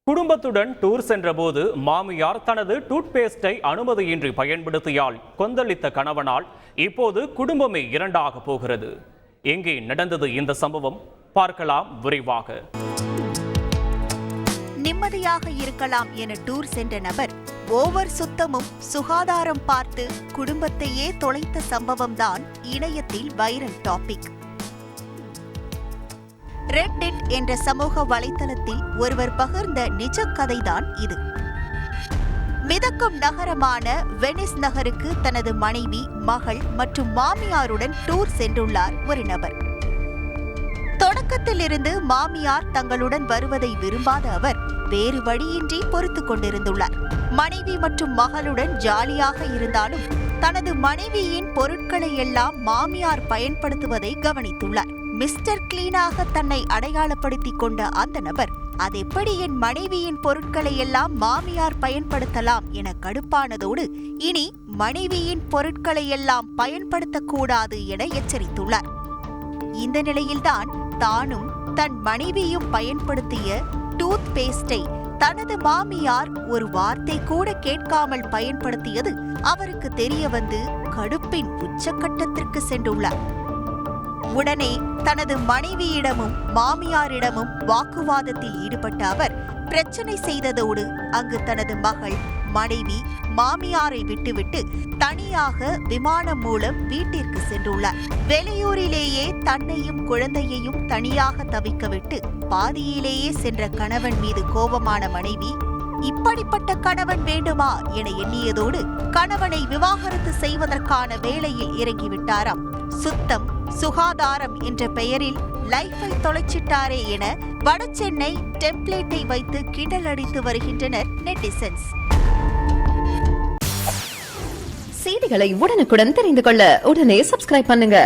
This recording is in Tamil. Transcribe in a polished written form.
குடும்பத்துடன் டூர் சென்றபோது மாமியார் தனது டூத்பேஸ்டை அனுமதியின்றி பயன்படுத்தியால் கொந்தளித்த கணவனால் இப்போது குடும்பமே இரண்டாக போகிறது. எங்கே நடந்தது இந்த சம்பவம்? பார்க்கலாம் விரைவாக. நிம்மதியாக இருக்கலாம் என டூர் சென்ற நபர் ஓவர் சுத்தமும் சுகாதாரம் பார்த்து குடும்பத்தையே தொலைத்த சம்பவம்தான் இணையத்தில் வைரல் டாபிக். ரெட்டிட் என்ற சமூக வலைத்தளத்தில் ஒருவர் பகிர்ந்த நிஜ கதைதான் இது. மிதக்கும் நகரமான வெனிஸ் நகருக்கு தனது மனைவி, மகள் மற்றும் மாமியாருடன் டூர் சென்றுள்ளார் ஒரு நபர். தொடக்கத்தில் இருந்து மாமியார் தங்களுடன் வருவதை விரும்பாத அவர் வேறு வழியின்றி பொறுத்துக் கொண்டிருந்துள்ளார். மனைவி மற்றும் மகளுடன் ஜாலியாக இருந்தாலும் தனது மனைவியின் பொருட்களை எல்லாம் மாமியார் பயன்படுத்துவதை கவனித்துள்ளார். மிஸ்டர் கிளீனாக தன்னை அடையாளப்படுத்திக் கொண்ட அந்த நபர் அதெப்படி என் மனைவியின் பொருட்களை எல்லாம் மாமியார் பயன்படுத்தலாம் என கடுப்பானதோடு இனி மனைவியின் பொருட்களை எல்லாம் பயன்படுத்தக்கூடாது என எச்சரித்துள்ளார். இந்த நிலையில்தான் தானும் தன் மனைவியும் பயன்படுத்திய டூத் பேஸ்டை தனது மாமியார் ஒரு வார்த்தை கூட கேட்காமல் பயன்படுத்தியது அவருக்கு தெரிய வந்து கடுப்பின் உச்சக்கட்டத்திற்கு சென்றுள்ளார். உடனே தனது மனைவியிடமும் மாமியாரிடமும் வாக்குவாதத்தில் ஈடுபட்ட அவர் பிரச்சனை செய்ததோடு அங்கு தனது மகள், மனைவி, மாமியாரை விட்டுவிட்டு தனியாக விமானம் மூலம் வீட்டிற்கு சென்றுள்ளார். வெளியூரிலேயே தன்னையும் குழந்தையையும் தனியாக தவிக்கவிட்டு பாதியிலேயே சென்ற கணவன் மீது கோபமான மனைவி இப்படிப்பட்ட கணவன் வேண்டுமா என எண்ணியதோடு கணவனை விவாகரத்து செய்வதற்கான வேலையில் இறங்கிவிட்டாராம். சுத்தம் சுகாதாரம் என்ற பெயரில் லைஃபை தொலைச்சிட்டாரே என வடசென்னை டெம்ப்ளேட்டை வைத்து கிண்டல் அடித்து வருகின்றனர் நெட்டிசன்ஸ். செய்திகளை உடனுக்குடன் தெரிந்து கொள்ள உடனே சப்ஸ்கிரைப் பண்ணுங்க.